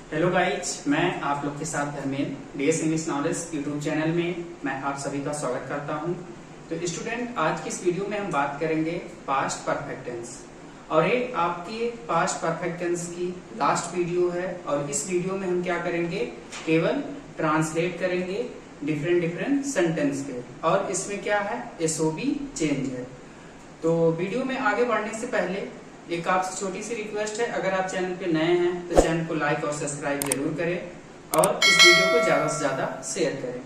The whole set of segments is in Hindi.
हेलो गाइज, मैं आप लोग के साथ Dharmendra DS English knowledge YouTube channel में मैं आप सभी का स्वागत करता हूं। तो स्टूडेंट, आज की इस वीडियो में हम बात करेंगे पास्ट परफेक्ट टेंस और ये आपके पास्ट परफेक्ट टेंस की लास्ट वीडियो है। और इस वीडियो में हम क्या करेंगे, केवल ट्रांसलेट करेंगे डिफरेंट सेंटेंस के, और इसमें क्या है, एसओबी चेंज है। तो वीडियो में आगे बढ़ने से पहले एक आपसे छोटी सी रिक्वेस्ट है, अगर आप चैनल पे नए हैं तो चैनल को लाइक और सब्सक्राइब जरूर करें और इस वीडियो को ज्यादा से ज्यादा शेयर करें।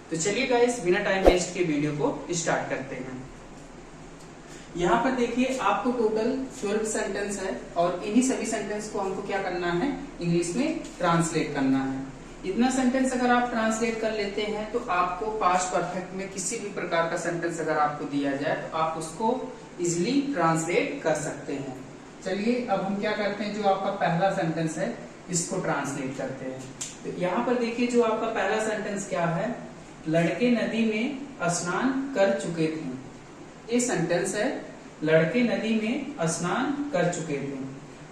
तो चलिए गाइस, बिना टाइम वेस्ट के वीडियो को स्टार्ट करते हैं। यहाँ पर देखिए, आपको टोटल 12 सेंटेंस है और इन्हीं सभी सेंटेंस को हमको क्या करना है, इंग्लिश में ट्रांसलेट करना है। इतना सेंटेंस अगर आप ट्रांसलेट कर लेते हैं तो आपको पास्ट परफेक्ट में किसी भी प्रकार का सेंटेंस अगर आपको दिया जाए तो आप उसको इजिली ट्रांसलेट कर सकते हैं। चलिए अब हम क्या करते हैं, जो आपका पहला सेंटेंस है इसको ट्रांसलेट करते हैं। तो यहाँ पर देखिए, जो आपका पहला सेंटेंस क्या है, लड़के नदी में स्नान कर चुके थे। ये सेंटेंस है, लड़के नदी में स्नान कर चुके थे।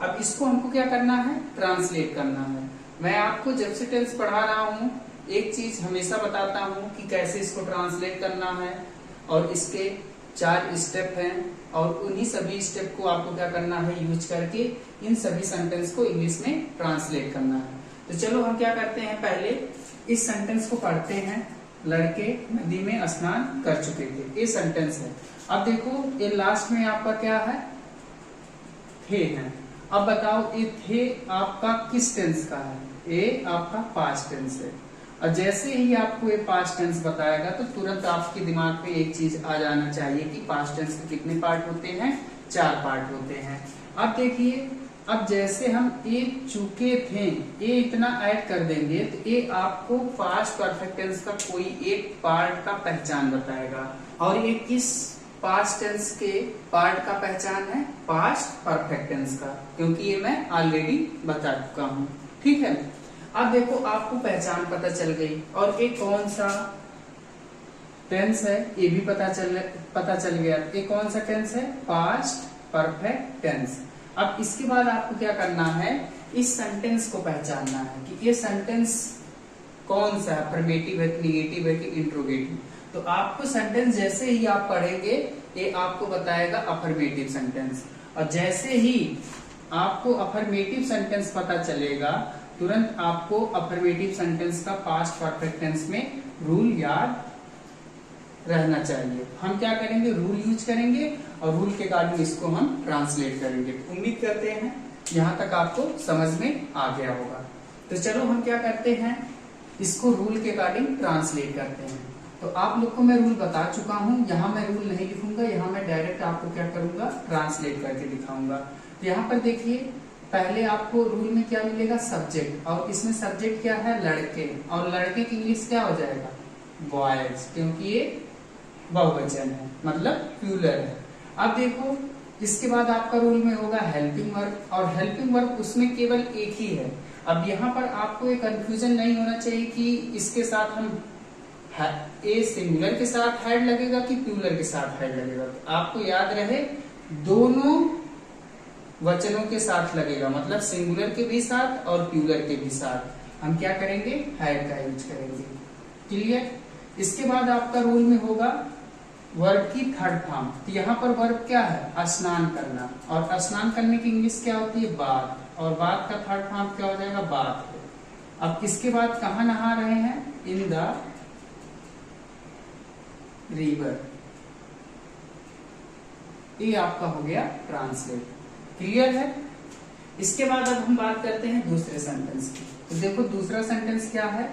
अब इसको हमको क्या करना है, ट्रांसलेट करना है। मैं आपको जब से टेंस पढ़ा रहा हूँ एक चीज हमेशा बताता हूँ कि कैसे इसको ट्रांसलेट करना है, और इसके 4 स्टेप हैं और उन्हीं सभी स्टेप को आपको क्या करना है, यूज करके इन सभी सेंटेंस को इंग्लिश में ट्रांसलेट करना है। तो चलो हम क्या करते हैं, पहले इस सेंटेंस को पढ़ते हैं। लड़के नदी में स्नान कर चुके थे, ये सेंटेंस है। अब देखो, ये लास्ट में आपका क्या है, थे है। अब बताओ ये थे आपका किस टेंस का है, ये आपका पास्ट टेंस है। और जैसे ही आपको ये पास्ट टेंस बताएगा तो तुरंत आपके दिमाग में एक चीज आ जाना चाहिए कि पास्ट टेंस के कितने पार्ट होते हैं, 4 पार्ट होते हैं। अब देखिए, अब जैसे हम ये चुके थे, ये इतना ऐड कर देंगे तो ये आपको पास्ट परफेक्ट टेंस का कोई एक पार्ट का पहचान बताएगा। और ये किस पास्ट टेंस के पार्ट का पहचान है, पास्ट परफेक्ट टेंस का, क्योंकि ये मैं ऑलरेडी बता चुका हूँ। ठीक है, अब देखो आपको पहचान पता चल गई और ये कौन सा टेंस है ये भी पता चल गया। ये कौन सा टेंस है, पास्ट परफेक्ट टेंस। अब इसके बाद आपको क्या करना है, इस सेंटेंस को पहचानना है कि ये सेंटेंस कौन सा है, अफर्मेटिव है, निगेटिव है कि इंट्रोगेटिव। तो आपको सेंटेंस जैसे ही आप पढ़ेंगे ये आपको बताएगा अफर्मेटिव सेंटेंस, और जैसे ही आपको अफर्मेटिव सेंटेंस पता चलेगा तुरंत आपको अफर्मेटिव सेंटेंस का पास्ट परफेक्ट टेंस में रूल याद रहना चाहिए। हम क्या करेंगे, रूल यूज करेंगे और रूल के अकॉर्डिंग इसको हम ट्रांसलेट करेंगे। उम्मीद करते हैं यहाँ तक आपको समझ में आ गया होगा। तो चलो हम क्या करते हैं, इसको रूल के अकॉर्डिंग ट्रांसलेट करते हैं। तो आप लोग को मैं रूल बता चुका हूँ, यहाँ मैं रूल नहीं लिखूंगा, यहाँ मैं डायरेक्ट आपको क्या करूंगा, ट्रांसलेट करके दिखाऊंगा। तो यहाँ पर देखिए, पहले आपको रूल में क्या मिलेगा, सब्जेक्ट, और इसमें सब्जेक्ट क्या है, लड़के, और लड़के की इंग्लिश क्या हो जाएगा, बॉयज, क्योंकि ये बहुवचन है, मतलब प्लूरल है। अब देखो, इसके बाद आपका रूल में होगा हेल्पिंग वर्ब, और हेल्पिंग वर्ब उसमें केवल एक ही है। अब यहाँ पर आपको एक कंफ्यूजन नहीं होना चाहिए कि इसके साथ हम ए सिंगुलर के साथ हेड लगेगा कि प्लूरल के साथ हेड लगेगा। आपको याद रहे दोनों वचनों के साथ लगेगा, मतलब सिंगुलर के भी साथ और प्लूरल के भी साथ हम क्या करेंगे, हेड का यूज करेंगे। क्लियर। इसके बाद आपका रूल में होगा वर्ब की थर्ड फॉर्म। तो यहाँ पर वर्ब क्या है, स्नान करना, और स्नान करने की इंग्लिश क्या होती है, बाथ, और बाथ का थर्ड फॉर्म क्या हो जाएगा, बाथ। अब इसके बाद कहाँ नहा रहे हैं, इन द रिवर। ये आपका हो गया ट्रांसलेट। क्लियर है। इसके बाद अब हम बात करते हैं दूसरे सेंटेंस की। तो देखो, दूसरा सेंटेंस क्या है,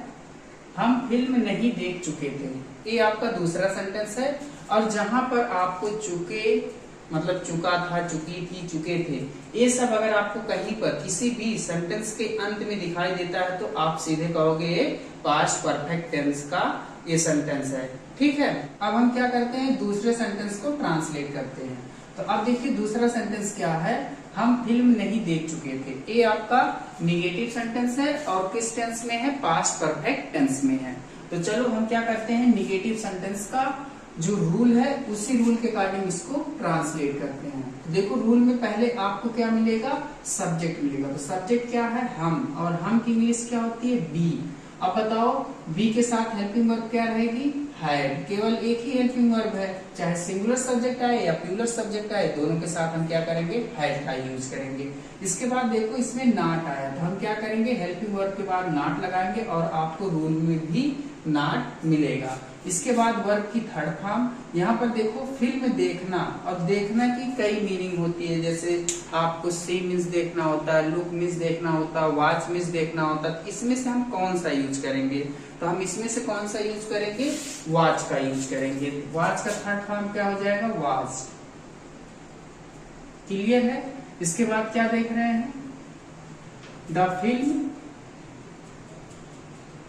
हम फिल्म नहीं देख चुके थे। ये आपका दूसरा सेंटेंस है, और जहां पर आपको चुके मतलब चुका था, चुकी थी, चुके थे, ये सब अगर आपको कहीं पर किसी भी सेंटेंस के अंत में दिखाई देता है तो आप सीधे कहोगे ये पास्ट परफेक्ट टेंस का ये सेंटेंस है। ठीक है। अब हम क्या करते हैं, दूसरे सेंटेंस को ट्रांसलेट करते हैं। तो अब देखिए, दूसरा सेंटेंस क्या है, हम फिल्म नहीं देख चुके थे। ये आपका निगेटिव सेंटेंस है और किस टेंस में है, पास्ट परफेक्ट टेंस में है। तो चलो हम क्या करते हैं, निगेटिव सेंटेंस का जो रूल है उसी रूल के अकॉर्डिंग इसको ट्रांसलेट करते हैं। तो देखो रूल में पहले आपको क्या मिलेगा, सब्जेक्ट मिलेगा। तो सब्जेक्ट क्या है, हम, और हम की इंग्लिश क्या होती है, बी। अब बताओ बी के साथ हेल्पिंग वर्ब क्या रहेगी, हैड। केवल एक ही हेल्पिंग वर्ब है, चाहे सिंगुलर सब्जेक्ट आए या प्लूरल सब्जेक्ट आए, दोनों के साथ हम क्या करेंगे, हैड का यूज करेंगे। इसके बाद देखो इसमें नॉट आया, तो हम क्या करेंगे, हेल्पिंग वर्ब के बाद नॉट लगाएंगे और आपको रूल में भी नॉट मिलेगा। इसके बाद वर्ब की थर्ड फॉर्म, यहाँ पर देखो फिल्म देखना, और देखना की कई मीनिंग होती है, जैसे आपको सी मीन्स देखना होता है, लुक मीन्स देखना होता है, वॉच मीन्स देखना होता है। इसमें से हम कौन सा यूज करेंगे, तो हम इसमें से कौन सा यूज करेंगे, वॉच का यूज करेंगे। वॉच का थर्ड फॉर्म क्या हो जाएगा, वॉच। क्लियर है। इसके बाद क्या देख रहे हैं, द फिल्म,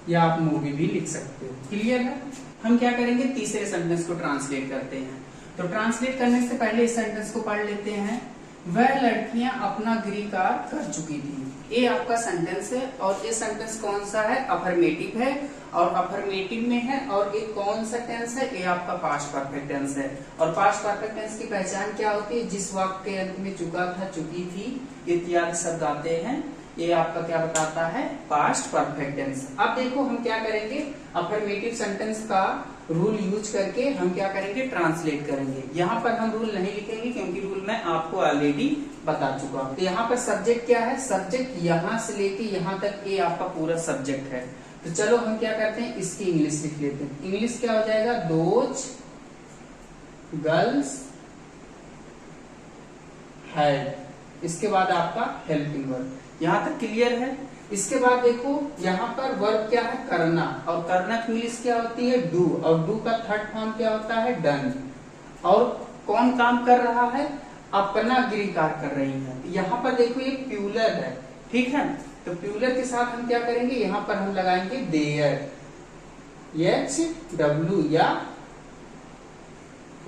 या आप मूवी भी लिख सकते हो। क्लियर है। हम क्या करेंगे, तीसरे सेंटेंस को ट्रांसलेट करते हैं। तो ट्रांसलेट करने से पहले इस सेंटेंस को पढ़ लेते हैं। वह लड़कियां अपना गृह कार्य कर चुकी थी। ये आपका सेंटेंस है, और ये सेंटेंस कौन सा है, अफर्मेटिव है, और अफर्मेटिव में है, और ये कौन सा टेंस है, ये आपका पास्ट परफेक्ट टेंस है। और पास्ट परफेक्ट टेंस की पहचान क्या होती है, जिस वाक्य के अंत में चुका था, चुकी थी इत्यादि शब्द आते हैं, ये आपका क्या बताता है, पास्ट परफेक्ट टेंस। अब देखो हम क्या करेंगे, अफर्मेटिव सेंटेंस का रूल यूज करके हम क्या करेंगे, ट्रांसलेट करेंगे। यहाँ पर हम रूल नहीं लिखेंगे क्योंकि रूल मैं आपको ऑलरेडी बता चुका हूँ। तो यहाँ पर सब्जेक्ट क्या है, सब्जेक्ट यहाँ से लेके यहाँ तक ये आपका पूरा सब्जेक्ट है। तो चलो हम क्या करते हैं, इसकी इंग्लिश लिख लेते हैं। इंग्लिश क्या हो जाएगा, दोज गर्ल्स हैड। इसके बाद आपका हेल्पिंग वर्ब, यहाँ तक क्लियर है। इसके बाद देखो यहाँ पर वर्ब क्या है, करना, और करना की इंग्लिश क्या होती है, डू, और डू का थर्ड फॉर्म क्या होता है, डन। और कौन काम कर रहा है, अपना गृह कार्य कर रही है। यहाँ पर देखो ये प्लूरल है, ठीक है। तो प्लूरल के साथ हम क्या करेंगे, यहाँ पर हम लगाएंगे देयर, HW, या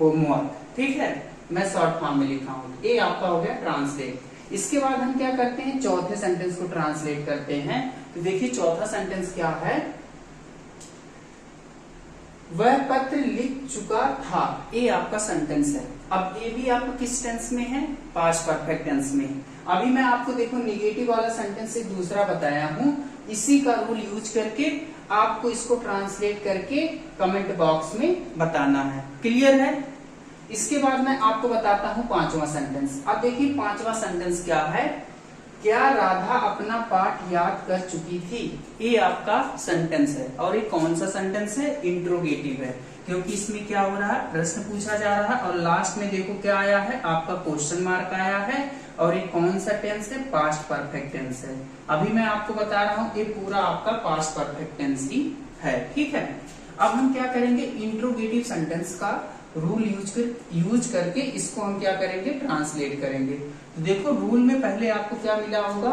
होमवर्क, ठीक है। मैं शॉर्ट फॉर्म में लिखा हूँ। ये आपका हो गया ट्रांसलेट। इसके बाद हम क्या करते हैं, चौथे सेंटेंस को ट्रांसलेट करते हैं। तो देखिए चौथा सेंटेंस क्या है, वह पत्र लिख चुका था। ये आपका सेंटेंस है। अब ये भी आपको किस टेंस में है, पास्ट परफेक्ट टेंस में। अभी मैं आपको देखो निगेटिव वाला सेंटेंस एक दूसरा बताया हूँ, इसी का रूल यूज करके आपको इसको ट्रांसलेट करके कमेंट बॉक्स में बताना है। क्लियर है। इसके बाद मैं आपको बताता हूँ पांचवा सेंटेंस। अब देखिए पांचवा सेंटेंस क्या है, क्या राधा अपना पाठ याद कर चुकी थी। ये आपका सेंटेंस है, और ये कौन सा सेंटेंस है, इंट्रोगेटिव है, क्योंकि इसमें क्या हो रहा है, प्रश्न पूछा जा रहा है, और लास्ट में देखो क्या आया है, आपका क्वेश्चन मार्क आया है, और ये कौन सा टेंस है, पास्ट परफेक्ट टेंस है। अभी मैं आपको बता रहा हूँ ये पूरा आपका पास्ट परफेक्ट टेंस ही है, ठीक है। अब हम क्या करेंगे, इंट्रोगेटिव सेंटेंस का रूल यूज करके इसको हम क्या करेंगे, ट्रांसलेट करेंगे। तो देखो रूल में पहले आपको क्या मिला होगा,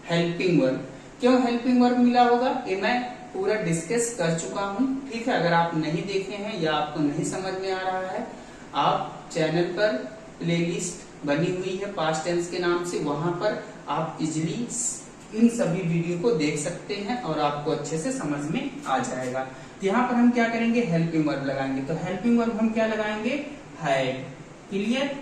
हेल्पिंग वर्ब। क्यों हेल्पिंग वर्ब मिला होगा, ये मैं पूरा डिस्कस कर चुका हूँ, ठीक है। अगर आप नहीं देखे हैं या आपको नहीं समझ में आ रहा है, आप चैनल पर प्लेलिस्ट बनी हुई है पास्ट टेंस के नाम से, वहां पर आप इजिली इन सभी वीडियो को देख सकते हैं और आपको अच्छे से समझ में आ जाएगा। तो यहाँ पर हम क्या करेंगे, हेल्पिंग वर्ब लगाएंगे। तो हेल्पिंग वर्ब हम क्या लगाएंगे, हैड। क्लियर।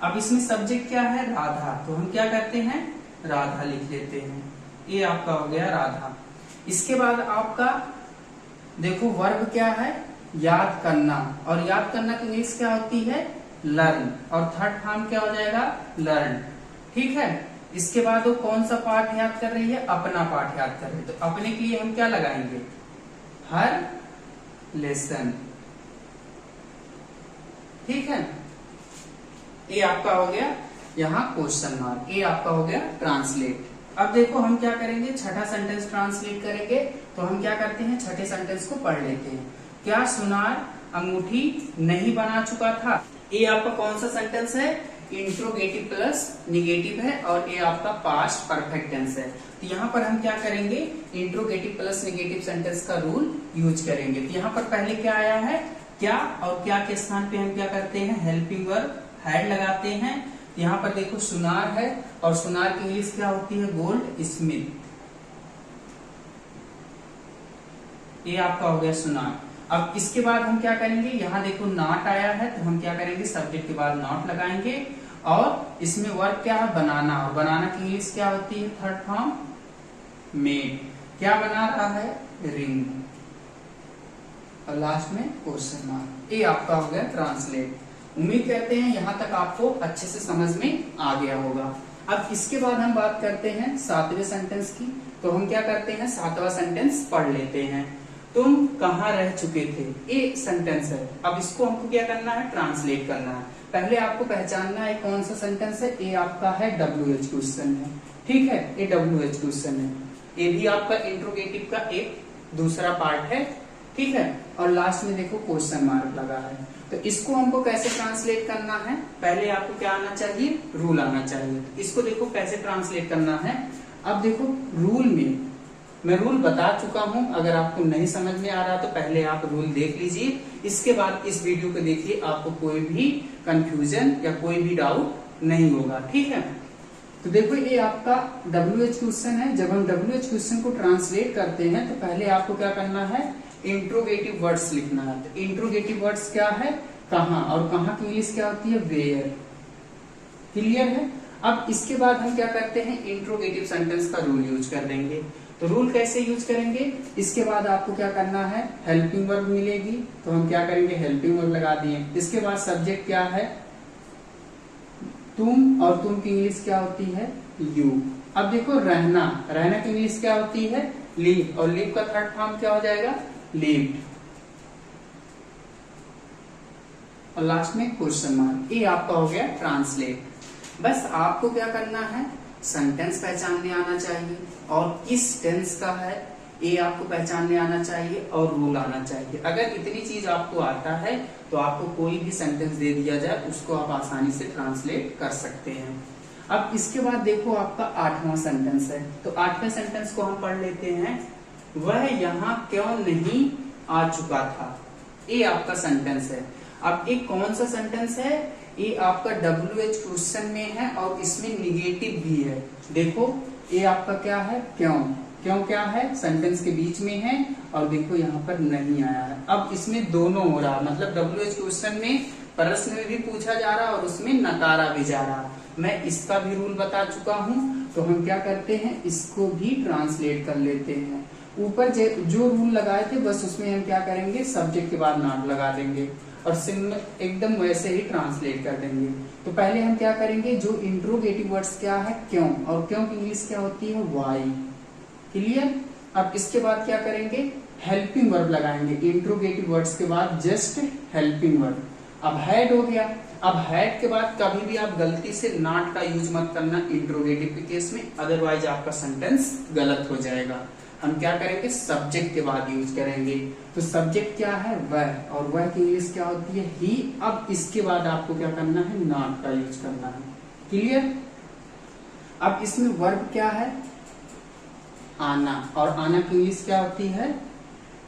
अब इसमें सब्जेक्ट क्या है, राधा, तो हम क्या करते हैं, राधा लिख लेते हैं। ये आपका हो गया राधा। इसके बाद आपका देखो वर्ब क्या है, याद करना, और याद करना की इंग्लिश क्या होती है, लर्न, और थर्ड फॉर्म क्या हो जाएगा, लर्न, ठीक है। इसके बाद वो कौन सा पाठ याद कर रही है, अपना पाठ याद कर रही है। तो अपने के लिए हम क्या लगाएंगे, हर लेसन, ठीक है। ये आपका हो गया यहाँ क्वेश्चन मार्क, ये आपका हो गया ट्रांसलेट। अब देखो हम क्या करेंगे, छठा सेंटेंस ट्रांसलेट करेंगे। तो हम क्या करते हैं, छठे सेंटेंस को पढ़ लेते हैं। क्या सुनार अंगूठी नहीं बना चुका था। ये आपका कौन सा सेंटेंस है, इंट्रोगेटिव प्लस निगेटिव है, और ये आपका पास्ट परफेक्ट टेंस है। तो यहाँ पर हम क्या करेंगे, इंट्रोगेटिव प्लस निगेटिव सेंटेंस का रूल यूज करेंगे। तो यहाँ पर पहले क्या आया है, क्या, और क्या के स्थान पे हम क्या करते हैं, हेल्पिंग वर्ब हैड लगाते हैं। यहाँ पर देखो सुनार है, और सुनार की इंग्लिश क्या होती है, गोल्ड स्मिथ। ये आपका हो गया सुनार। अब इसके बाद हम क्या करेंगे, यहाँ देखो नॉट आया है तो हम क्या करेंगे, सब्जेक्ट के बाद नॉट लगाएंगे और इसमें वर्ब क्या है, बनाना, और बनाना की इंग्लिश क्या होती है, थर्ड फॉर्म मेड। क्या बना रहा है, रिंग, और लास्ट में क्वेश्चन मार्क। ये आपका हो गया ट्रांसलेट। उम्मीद करते हैं यहाँ तक आपको अच्छे से समझ में आ गया होगा। अब इसके बाद हम बात करते हैं 7वें सेंटेंस की। तो हम क्या करते हैं, 7वां सेंटेंस पढ़ लेते हैं। तुम कहाँ रह चुके थे, ये सेंटेंस है। अब इसको हमको क्या करना है, ट्रांसलेट करना है। पहले आपको पहचानना है कौन सा सेंटेंस है। ये आपका है WH क्वेश्चन है, ठीक है, ये WH क्वेश्चन है। ये भी आपका इंट्रोगेटिव का एक दूसरा पार्ट है, ठीक है। और लास्ट में देखो क्वेश्चन मार्क लगा है। तो इसको हमको कैसे ट्रांसलेट करना है, पहले आपको क्या आना चाहिए, रूल आना चाहिए। इसको देखो कैसे ट्रांसलेट करना है। अब देखो रूल में मैं रूल बता चुका हूं, अगर आपको नहीं समझ में आ रहा तो पहले आप रूल देख लीजिए, इसके बाद इस वीडियो को देखिए, आपको कोई भी कंफ्यूजन या कोई भी डाउट नहीं होगा, ठीक है। तो देखो ये आपका WH क्वेश्चन है। जब हम WH क्वेश्चन को ट्रांसलेट करते हैं तो पहले आपको क्या करना है, इंट्रोगेटिव वर्ड्स लिखना है। तो इंट्रोगेटिव वर्ड्स क्या है, कहां, और कहां की इंग्लिश क्या होती है, वेयर। क्लियर है। अब इसके बाद हम क्या करते हैं, इंट्रोगेटिव सेंटेंस का रूल यूज कर देंगे। तो रूल कैसे यूज करेंगे, इसके बाद आपको क्या करना है, हेल्पिंग वर्ब मिलेगी तो हम क्या करेंगे, हेल्पिंग वर्ब लगा दिए। इसके बाद सब्जेक्ट क्या है, तुम, और तुम की इंग्लिश क्या होती है, यू। अब देखो रहना, रहना की इंग्लिश क्या होती है, लीव, और लीव का थर्ड फॉर्म क्या हो जाएगा, लिव्ड, और लास्ट में क्वेश्चन मार्क। ये आपका हो गया ट्रांसलेट। बस आपको क्या करना है, सेंटेंस पहचानने आना चाहिए और किस टेंस का है ये आपको पहचानने आना चाहिए, और रूल आना चाहिए। अगर इतनी चीज आपको आता है तो आपको कोई भी सेंटेंस दे दिया जाए उसको आप आसानी से ट्रांसलेट कर सकते हैं। अब इसके बाद देखो आपका 8वां सेंटेंस है। तो 8वें सेंटेंस को हम पढ़ लेते हैं। वह यहाँ क्यों नहीं आ चुका था, ये आपका सेंटेंस है। अब एक कौन सा सेंटेंस है, ये आपका WH क्वेश्चन में है और इसमें निगेटिव भी है। देखो ये आपका क्या है, क्यों, क्यों क्या है, सेंटेंस के बीच में है, और देखो यहाँ पर नहीं आया है। अब इसमें दोनों हो रहा, मतलब WH क्वेश्चन में प्रश्न में भी पूछा जा रहा और उसमें नकारा भी जा रहा। मैं इसका भी रूल बता चुका हूँ। तो हम क्या करते हैं, इसको भी ट्रांसलेट कर लेते हैं। ऊपर जो रूल लगाए थे बस उसमें हम क्या करेंगे, सब्जेक्ट के बाद नॉट लगा देंगे और एकदम वैसे ही ट्रांसलेट कर देंगे। तो पहले हम क्या करेंगे, जो इंट्रोगेटिव वर्ड्स क्या है, क्यों, और क्यों की इंग्लिश क्या होती है, वाई। क्लियर। अब इसके बाद क्या करेंगे, हेल्पिंग वर्ब लगाएंगे। इंट्रोगेटिव वर्ड्स के बाद जस्ट हेल्पिंग वर्ब। अब हैड हो गया। अब हैड के बाद कभी भी आप गलती से नॉट का यूज मत करना इंट्रोगेटिव के केस में, अदरवाइज आपका सेंटेंस गलत हो जाएगा। हम क्या करेंगे, सब्जेक्ट के बाद यूज करेंगे। तो सब्जेक्ट क्या है, वह, और वह की इंग्लिश क्या होती है, ही। अब इसके बाद आपको क्या करना है, नॉट का यूज करना है। क्लियर। अब इसमें वर्ब क्या है, आना, और आना की इंग्लिश क्या होती है,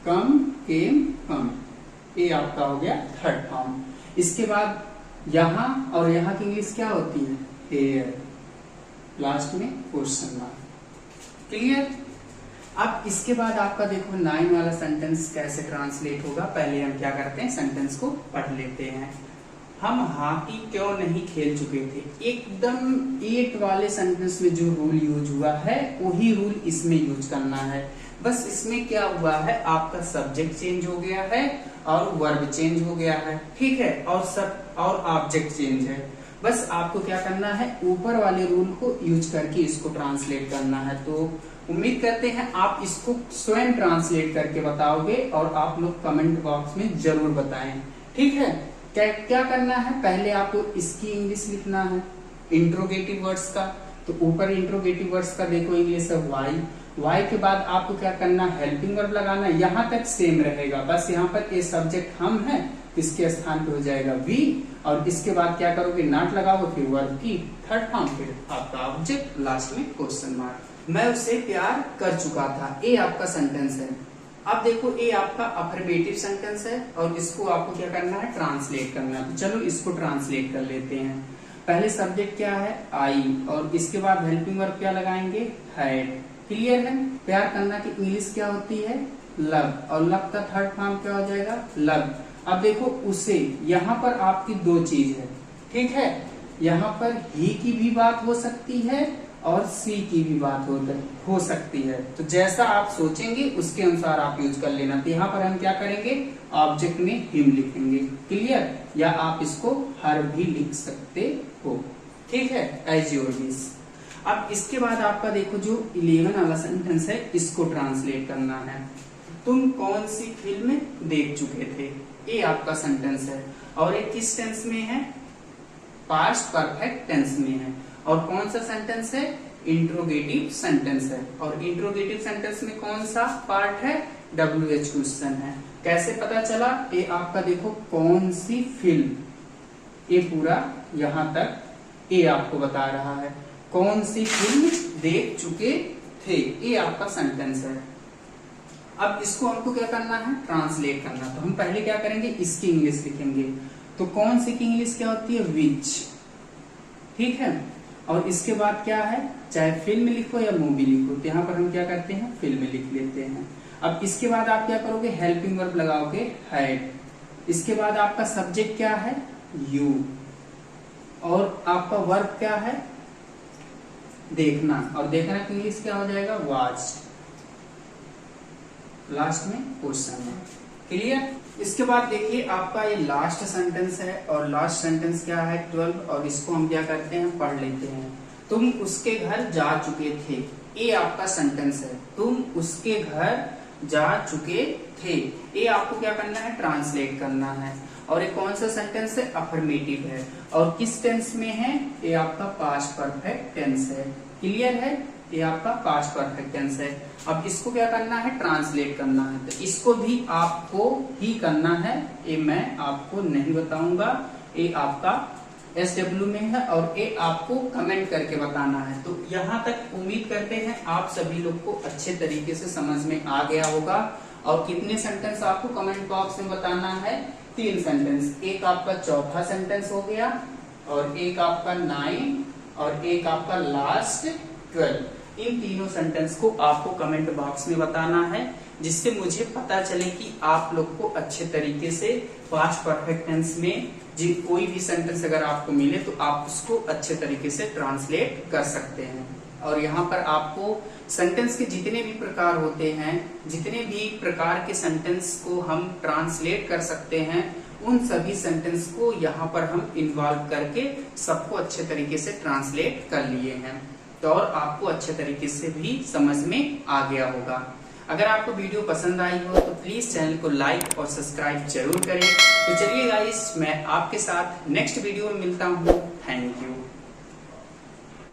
कम, केम, कम। ये आपका हो गया थर्ड फॉर्म। इसके बाद यहाँ और यहाँ की इंग्लिश क्या होती है, हेयर, लास्ट में क्वेश्चन मार्क। क्लियर। अब इसके बाद आपका देखो 9 वाला सेंटेंस कैसे ट्रांसलेट होगा। पहले हम क्या करते हैं, सेंटेंस को पढ़ लेते हैं। हम हॉकी क्यों नहीं खेल चुके थे। एकदम 8 वाले सेंटेंस में जो रूल यूज हुआ है वही रूल इसमें यूज करना है। बस इसमें क्या हुआ है, आपका सब्जेक्ट चेंज हो गया है और वर्ब चेंज हो गया है, ठीक है, और ऑब्जेक्ट चेंज है। बस आपको क्या करना है, ऊपर वाले रूल को यूज करके इसको ट्रांसलेट करना है। तो उम्मीद करते हैं आप इसको स्वयं ट्रांसलेट करके बताओगे और आप लोग कमेंट बॉक्स में जरूर बताएं, ठीक है। क्या करना है, पहले आपको इसकी इंग्लिश लिखना है इंट्रोगेटिव वर्ड्स का। तो ऊपर इंट्रोगेटिव वर्ड्स का देखो इंग्लिश है वाई। वाई के बाद आपको क्या करना है, हेल्पिंग वर्ब लगाना। यहाँ तक सेम रहेगा, बस यहाँ पर ए सब्जेक्ट हम है, इसके स्थान पे हो जाएगा वी, और इसके बाद क्या करोगे, नॉट लगाओगे, फिर वर्ब की थर्ड फॉर्म, फिर आपका ऑब्जेक्ट, लास्ट में क्वेश्चन मार्क। मैं उससे प्यार कर चुका था, ये आपका सेंटेंस है। अब देखो ये आपका अफर्मेटिव सेंटेंस है और इसको आपको क्या करना है, ट्रांसलेट करना है। तो चलो इसको ट्रांसलेट कर लेते हैं। पहले सब्जेक्ट क्या है, आई, और इसके बाद हेल्पिंग वर्ब क्या लगाएंगे, हैड। क्लियर है। प्यार करना की इंग्लिश क्या होती है, लव, और लव का थर्ड फॉर्म क्या हो जाएगा? लव। अब देखो उसे, यहाँ पर आपकी दो चीज है, ठीक है, यहाँ पर ही की भी बात हो सकती है और सी की भी बात हो सकती है। तो जैसा आप सोचेंगे उसके अनुसार आप यूज कर लेना। तो यहाँ पर हम क्या करेंगे? ऑब्जेक्ट में हिम लिखेंगे, क्लियर? या आप इसको हर भी लिख सकते हो, ठीक है, एज योर विश। अब इसके बाद आपका देखो जो 11 वाला सेंटेंस है, इसको ट्रांसलेट करना है। तुम कौन सी फिल्म देख चुके थे? ये आपका सेंटेंस है, और ये किस टेंस में है? पास्ट परफेक्ट टेंस में है। और कौन सा सेंटेंस है? इंट्रोगेटिव सेंटेंस है। और इंट्रोगेटिव सेंटेंस में कौन सा पार्ट है? WH क्वेश्चन है। कैसे पता चला? ये आपका देखो कौन सी फिल्म, ये पूरा यहां तक ये आपको बता रहा है, कौन सी फिल्म देख चुके थे, ये आपका सेंटेंस है। अब इसको हमको क्या करना है? ट्रांसलेट करना। तो हम पहले क्या करेंगे? इसकी इंग्लिश लिखेंगे। तो कौन सी की इंग्लिश क्या होती है? विच, ठीक है। और इसके बाद क्या है? चाहे फिल्म लिखो या मूवी लिखो, तो यहाँ पर हम क्या करते हैं? फिल्म लिख लेते हैं। अब इसके बाद आप क्या करोगे? हेल्पिंग वर्ब लगाओगे, हैड। इसके बाद आपका सब्जेक्ट क्या है? यू। और आपका वर्ब क्या है? देखना। और देखना की इंग्लिश क्या हो जाएगा? वॉच। लास्ट में क्वेश्चन है, क्लियर? इसके बाद देखिए आपका ये लास्ट सेंटेंस है, और लास्ट सेंटेंस क्या है? 12। और इसको हम क्या करते हैं? पढ़ लेते हैं। तुम उसके घर जा चुके थे, ये आपका सेंटेंस है। तुम उसके घर जा चुके थे, ये आपको क्या करना है? ट्रांसलेट करना है। और ये कौन सा सेंटेंस है? अफर्मेटिव है। और किस टेंस में है? ये आपका पास्ट परफेक्ट टेंस है, क्लियर है? ये आपका पास्ट परफेक्ट टेंस है। अब इसको क्या करना है? ट्रांसलेट करना है। तो इसको भी आपको ही करना है, ये मैं आपको नहीं बताऊंगा। ये आपका SW में है, और ये आपको कमेंट करके बताना है। तो यहाँ तक उम्मीद करते हैं आप सभी लोग को अच्छे तरीके से समझ में आ गया होगा। और कितने सेंटेंस आपको कमेंट बॉक्स में बताना है? 3 सेंटेंस। एक आपका चौथा सेंटेंस हो गया, और एक आपका 9, और एक आपका लास्ट 12। इन तीनों सेंटेंस को आपको कमेंट बॉक्स में बताना है, जिससे मुझे पता चले कि आप लोग को अच्छे तरीके से पास्ट परफेक्ट टेंस में जी कोई भी सेंटेंस अगर आपको मिले तो आप उसको अच्छे तरीके से ट्रांसलेट कर सकते हैं। और यहाँ पर आपको सेंटेंस के जितने भी प्रकार होते हैं, जितने भी प्रकार के सेंटेंस को हम ट्रांसलेट कर सकते हैं, उन सभी सेंटेंस को यहाँ पर हम इन्वॉल्व करके सबको अच्छे तरीके से ट्रांसलेट कर लिए हैं। तो और आपको अच्छे तरीके से भी समझ में आ गया होगा। अगर आपको वीडियो पसंद आई हो तो प्लीज चैनल को लाइक और सब्सक्राइब जरूर करें। तो चलिए गाइस, मैं आपके साथ नेक्स्ट वीडियो में मिलता हूँ। Thank you.